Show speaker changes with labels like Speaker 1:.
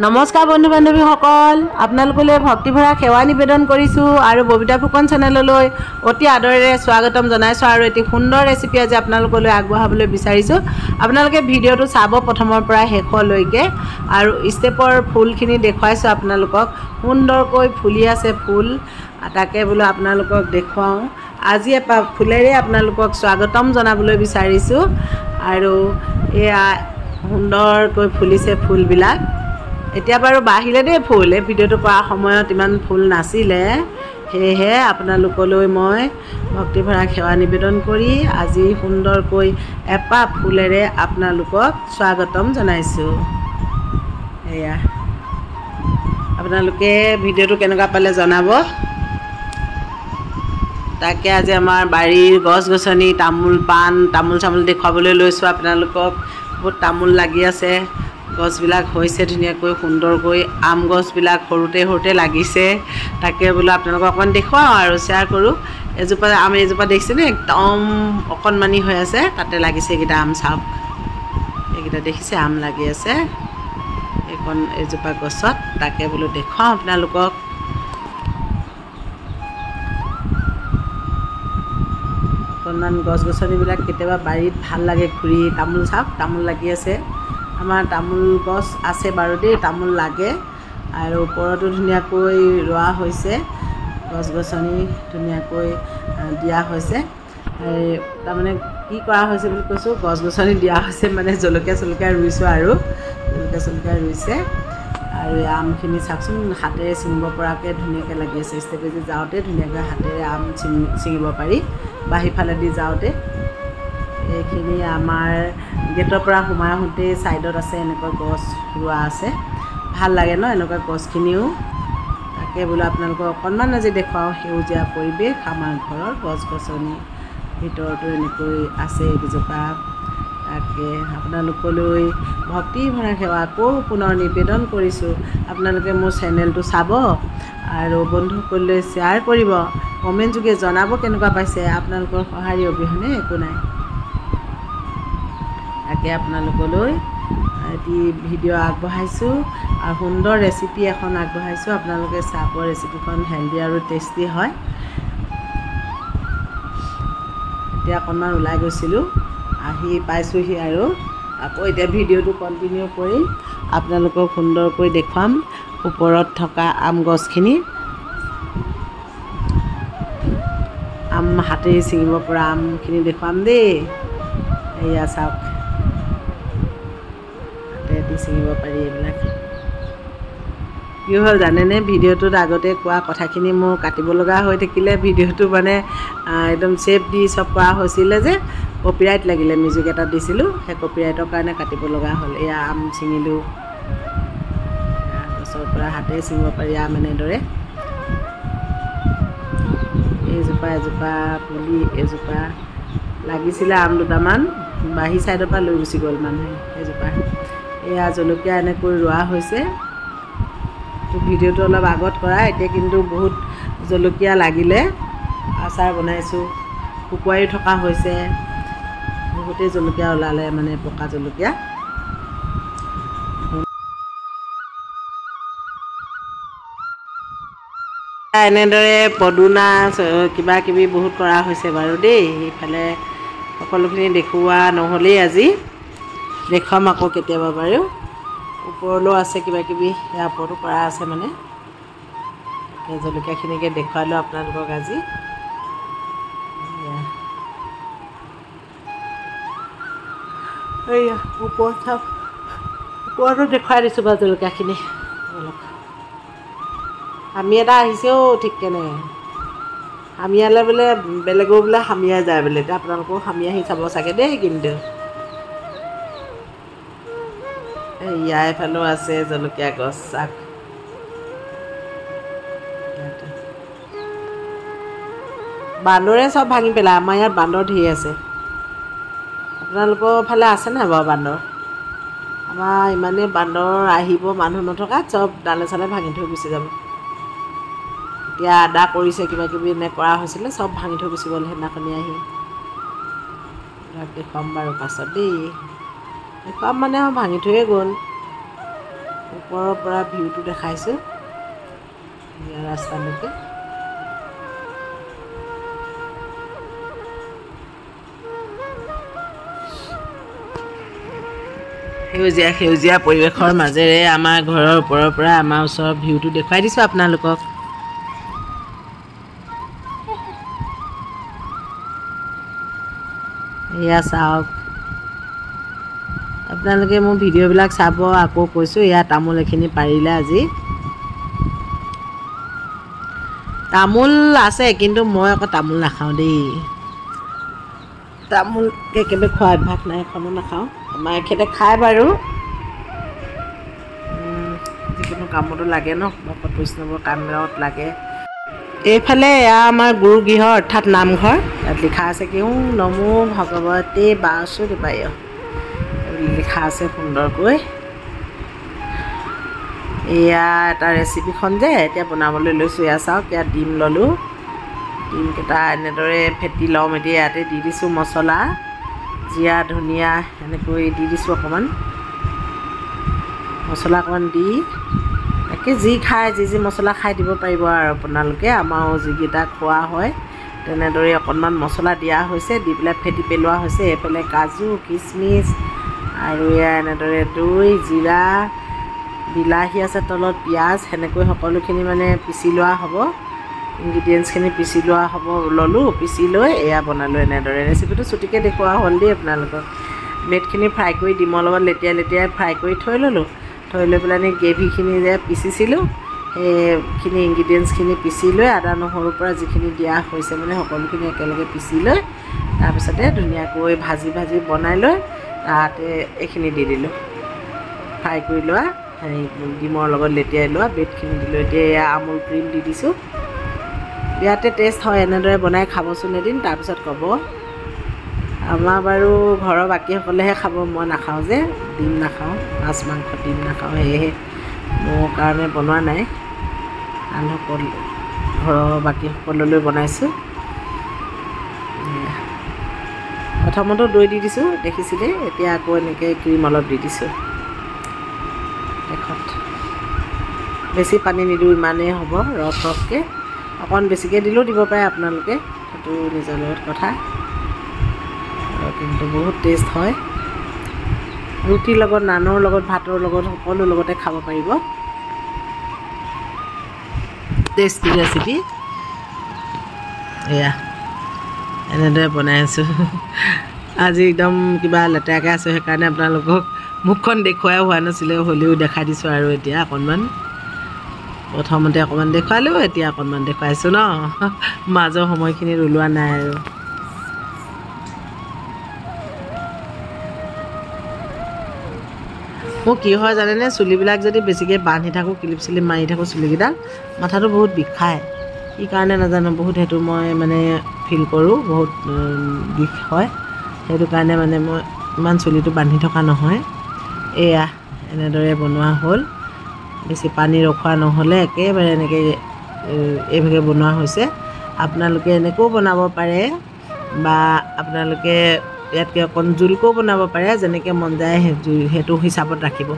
Speaker 1: নমস্কাৰ বন্ধু বান্ধৱীসকল, আপোনালোকলৈ ভক্তিভৰা সেৱা নিবেদন কৰিছোঁ আৰু ববিতা ফুকন চেনেললৈ অতি আদৰেৰে স্বাগতম জনাইছোঁ আৰু এটি সুন্দৰ ৰেচিপি আজি আপোনালোকলৈ আগবঢ়াবলৈ বিচাৰিছোঁ। আপোনালোকে ভিডিঅ'টো চাব প্ৰথমৰ পৰা শেষলৈকে আৰু ষ্টেপৰ ফুলখিনি দেখুৱাইছোঁ আপোনালোকক। সুন্দৰকৈ ফুলি আছে ফুল, তাকে বোলো আপোনালোকক দেখুৱাওঁ। আজি এপাহ ফুলেৰে আপোনালোকক স্বাগতম জনাবলৈ বিচাৰিছোঁ আৰু এয়া সুন্দৰকৈ ফুলিছে ফুলবিলাক। এতিয়া বাৰু বাঢ়িলে দেই ফুল, এই ভিডিঅ'টো কৰাৰ সময়ত ইমান ফুল নাছিলে, সেয়েহে আপোনালোকলৈ মই ভক্তিভৰা সেৱা নিবেদন কৰি আজি সুন্দৰকৈ এপাহ ফুলেৰে আপোনালোকক স্বাগতম জনাইছোঁ। এয়া আপোনালোকে ভিডিঅ'টো কেনেকুৱা পালে জনাব। তাকে আজি আমাৰ বাৰীৰ গছ গছনি, তামোল পাণ, তামোল চামোল দেখুৱাবলৈ লৈছোঁ আপোনালোকক। বহুত তামোল লাগি আছে, গছবিলাক হৈছে ধুনীয়াকৈ সুন্দৰকৈ। আম গছবিলাক সৰুতে সৰুতে লাগিছে, তাকে বোলো আপোনালোকক অকণমান দেখুৱাওঁ আৰু শ্বেয়াৰ কৰোঁ। এজোপা দেখিছেনে, একদম অকণমানি হৈ আছে, তাতে লাগিছে এইকেইটা আম। চাওক, এইকেইটা দেখিছে আম লাগি আছে এজোপা গছত, তাকে বোলো দেখুৱাওঁ আপোনালোকক। অকণমান গছ গছনিবিলাক কেতিয়াবা বাৰীত ভাল লাগে ঘূৰি। তামোল চাওক, তামোল লাগি আছে। আমাৰ তামোল গছ আছে বাৰু দেই, তামোল লাগে আৰু ওপৰতো ধুনীয়াকৈ ৰোৱা হৈছে, গছ গছনি ধুনীয়াকৈ দিয়া হৈছে। তাৰমানে কি কৰা হৈছে বুলি কৈছোঁ, গছ গছনি দিয়া হৈছে মানে জলকীয়া চলকীয়া ৰুইছোঁ আৰু জলকীয়া চলকীয়া ৰুইছে। আৰু এই আমখিনি চাওকচোন, হাতেৰে ছিঙিব পৰাকৈ ধুনীয়াকৈ লাগি আছে। ষ্টেপেদি যাওঁতে ধুনীয়াকৈ হাতেৰে আম ছিঙিব পাৰি, বা সিফালেদি যাওঁতে। এইখিনি আমাৰ গেটৰ পৰা সোমাই আহোঁতেই ছাইডত আছে এনেকুৱা গছ ৰোৱা আছে, ভাল লাগে ন এনেকুৱা গছখিনিও। তাকে বোলো আপোনালোকক অকণমান আজি দেখুৱাওঁ সেউজীয়া পৰিৱেশ, আমাৰ ঘৰৰ গছ গছনি ভিতৰতো এনেকৈ আছে এইকেইজোপা। তাকে আপোনালোকলৈ ভক্তিভৰা সেৱা আকৌ পুনৰ নিবেদন কৰিছোঁ। আপোনালোকে মোৰ চেনেলটো চাব আৰু বন্ধুসকললৈ শ্বেয়াৰ কৰিব, কমেণ্ট যোগে জনাব কেনেকুৱা পাইছে। আপোনালোকৰ সঁহাৰি অবিহনে একো নাই। তাকে আপোনালোকলৈ এটি ভিডিঅ' আগবঢ়াইছোঁ আৰু সুন্দৰ ৰেচিপি এখন আগবঢ়াইছোঁ। আপোনালোকে চাব, ৰেচিপিখন হেল্ডি আৰু টেষ্টি হয়। এতিয়া অকণমান ওলাই গৈছিলোঁ, আহি পাইছোঁহি আৰু আকৌ এতিয়া ভিডিঅ'টো কণ্টিনিউ কৰিম, আপোনালোকক সুন্দৰকৈ দেখুৱাম ওপৰত থকা আম গছখিনি। আম হাতেৰে ছিঙিব পৰা আমখিনি দেখুৱাম দেই। এয়া চাওক, হাতেৰে ছিঙিব পাৰি এইবিলাক। কি হ'ল জানেনে, ভিডিঅ'টোত আগতে কোৱা কথাখিনি মোৰ কাটিব লগা হৈ থাকিলে। ভিডিঅ'টো মানে একদম ছেভ দি চব কৰা হৈছিলে যে, কপিৰাইট লাগিলে। মিউজিক এটা দিছিলোঁ, সেই কপিৰাইটৰ কাৰণে কাটিব লগা হ'ল। এয়া আম ছিঙিলোঁ, গছৰ পৰা হাতেৰে ছিঙিব পাৰি আম এনেদৰে। এইজোপা এজোপা পুলি, এজোপা লাগিছিলে আম দুটামান, বাহী ছাইডৰ পৰা লৈ গুচি গ'ল মানুহে এজোপা। এয়া জলকীয়া এনেকৈ ৰোৱা হৈছে। ভিডিঅ'টো অলপ আগত কৰা, এতিয়া কিন্তু বহুত জলকীয়া লাগিলে, আচাৰ বনাইছোঁ, শুকুৱাই থকা হৈছে। বহুতেই জলকীয়া ওলালে, মানে পকা জলকীয়া। এনেদৰে পদুনা কিবা কিবি বহুত কৰা হৈছে বাৰু দেই। সেইফালে সকলোখিনি দেখুওৱা নহ'লেই আজি, দেখুৱাম আকৌ কেতিয়াবা বাৰু। ওপৰলৈও আছে কিবা কিবি, সেয়া ওপৰতো কৰা আছে মানে। সেই জলকীয়াখিনিকে দেখুৱালোঁ আপোনালোকক আজি। এইয়া ওপৰত চাওক, ওপৰতো দেখুৱাই দিছোঁ বাৰু জলকীয়াখিনি। হামি এটা আহিছেও ঠিককেনে, হামিয়ালে বোলে বেলেগেও বোলে হামিয়াই যায় বোলে। এতিয়া আপোনালোকেও হামিয়াই চাব চাগে দেই। কিন্তু এয়া এফালেও আছে জলকীয়া গছ, চাওক। বান্দৰে চব ভাঙি পেলায়, আমাৰ ইয়াত বান্দৰ ধেৰ আছে। আপোনালোকৰ ফালে আছে নাই বাৰু বান্দৰ? আমাৰ ইমানেই বান্দৰ আহিব, মানুহ নথকাত চব ডালে চালে ভাঙি থৈ গুচি যাব। এতিয়া আদা কৰিছে, কিবা কিবি এনে কৰা হৈছিলে, চব ভাঙি থৈ গুচি গ'ল সেইদিনাখনি আহি। দেখুৱাম বাৰু পাছত দেই, দেখুৱাম মানে ভাঙি থৈয়ে গ'ল। ওপৰৰ পৰা ভিউটো দেখাইছোঁ ইয়াৰ ৰাস্তালৈকে। সেউজীয়া সেউজীয়া পৰিৱেশৰ মাজেৰে আমাৰ ঘৰৰ ওপৰৰ পৰা আমাৰ ওচৰৰ ভিউটো দেখুৱাই দিছোঁ আপোনালোকক। এয়া চাওক, আপোনালোকে মোৰ ভিডিঅ'বিলাক চাব। আকৌ কৈছোঁ, এয়া তামোল এখিনি পাৰিলে আজি। তামোল আছে, কিন্তু মই আকৌ তামোল নাখাওঁ দেই। তামোল একেবাৰে খোৱা অভ্যাস নাই, এখনো নাখাওঁ। আমাৰ এখেতে খায় বাৰু, যিকোনো কামতো লাগে ন, ভকত বৈষ্ণৱৰ কামত লাগে। এইফালে এয়া আমাৰ গুৰুগৃহ অৰ্থাৎ নামঘৰ। ইয়াত লিখা আছে কি নমো ভগৱতে বাসুদেৱায় লিখা আছে সুন্দৰকৈ। এয়া এটা ৰেচিপিখন যে এতিয়া বনাবলৈ লৈছোঁ। এয়া চাওক, ইয়াত ডিম ল'লোঁ। ডিমকেইটা এনেদৰে ফেটি ল'ম। এতিয়া ইয়াতে দি দিছোঁ মছলা, জিৰা ধনিয়া এনেকৈ দি দিছোঁ অকণমান। মছলা অকণমান দি তাকে যি খায়, যি মছলা খাই দিব পাৰিব আৰু আপোনালোকে। আমাৰো যিকেইটা খোৱা হয় তেনেদৰে অকণমান মছলা দিয়া হৈছে, দি পেলাই ফেটি পেলোৱা হৈছে। এইফালে কাজু কিচমিচ আৰু এয়া এনেদৰে দৈ, জিৰা, বিলাহী আছে তলত, পিঁয়াজ, সেনেকৈ সকলোখিনি মানে পিচি লোৱা হ'ব। ইনগ্ৰিডিয়েণ্টছখিনি পিচি লোৱা হ'ব, ল'লোঁ। পিচি লৈ এয়া বনালোঁ এনেদৰে। ৰেচিপিটো চুটিকৈ দেখুওৱা হ'ল দেই আপোনালোকক। ব্ৰেডখিনি ফ্ৰাই কৰি ডিমৰ লগত লেটিয়াই লেটিয়াই ফ্ৰাই কৰি থৈ ল'লোঁ। থৈ লৈ পেলাই গ্ৰেভিখিনি যে পিচিছিলোঁ, সেইখিনি ইনগ্ৰিডিয়েণ্টছখিনি পিচি লৈ আদা নহৰুৰ পৰা যিখিনি দিয়া হৈছে মানে সকলোখিনি একেলগে পিচি লৈ তাৰপিছতে ধুনীয়াকৈ ভাজি ভাজি বনাই লৈ তাতে এইখিনি দি দিলোঁ, ফ্ৰাই কৰি লোৱা হেৰি ডিমৰ লগত লেটিয়াই লোৱা ব্ৰেডখিনি দিলোঁ। এতিয়া এয়া আমুল ক্ৰীম দি দিছোঁ। ইয়াতে টেষ্ট হয়, এনেদৰে বনাই খাবচোন এদিন, তাৰপিছত ক'ব। আমাৰ বাৰু ঘৰৰ বাকীসকলেহে খাব, মই নাখাওঁ যে, ডিম নাখাওঁ, মাছ মাংস ডিম নাখাওঁ, সেয়েহে মোৰ কাৰণে বনোৱা নাই। আন ঘৰৰ বাকী সকললৈ বনাইছোঁ। প্ৰথমতো দৈ দি দিছোঁ, দেখিছিলে। এতিয়া আকৌ এনেকৈ ক্ৰীম অলপ দি দিছোঁ। শেষত বেছি পানী নিদিওঁ, ইমানেই হ'ব ৰস ৰসকৈ। অকণ বেছিকৈ দিলেও দিব পাৰে আপোনালোকে, সেইটো নিজৰ লগত কথা। কিন্তু বহুত টেষ্ট হয়। ৰুটিৰ লগত, নানৰ লগত, ভাতৰ লগত, সকলো লগতে খাব পাৰিব। Tasty recipe. এয়া এনেদৰে বনাই আছোঁ। আজি একদম কিবা লেতেৰাকৈ আছোঁ, সেইকাৰণে আপোনালোকক মুখখন দেখুৱাই হোৱা নাছিলে, হ'লেও দেখাই দিছোঁ আৰু এতিয়া অকণমান। প্ৰথমতে অকণমান দেখুৱালোঁ, এতিয়া অকণমান দেখুৱাইছোঁ ন, মাজৰ সময়খিনিত ওলোৱা নাই আৰু। মোৰ কি হয় জানেনে, চুলিবিলাক যদি বেছিকৈ বান্ধি থাকোঁ, ক্লিপ চিলিপ মাৰি থাকোঁ চুলিকেইডাল, মাথাটো বহুত বিষায়। কি কাৰণে নাজানো, বহুত সেইটো মই মানে ফিল কৰোঁ, বহুত বিষ হয়। সেইটো কাৰণে মানে মই ইমান চুলিটো বান্ধি থকা নহয়। এয়া এনেদৰে বনোৱা হ'ল, বেছি পানী ৰখোৱা নহ'লে, একেবাৰে এনেকৈ এইভাগে বনোৱা হৈছে। আপোনালোকে এনেকৈও বনাব পাৰে, বা আপোনালোকে ইয়াতকৈ অকণ জোলকৈও বনাব পাৰে, যেনেকৈ মন যায় সেইটো হিচাপত ৰাখিব।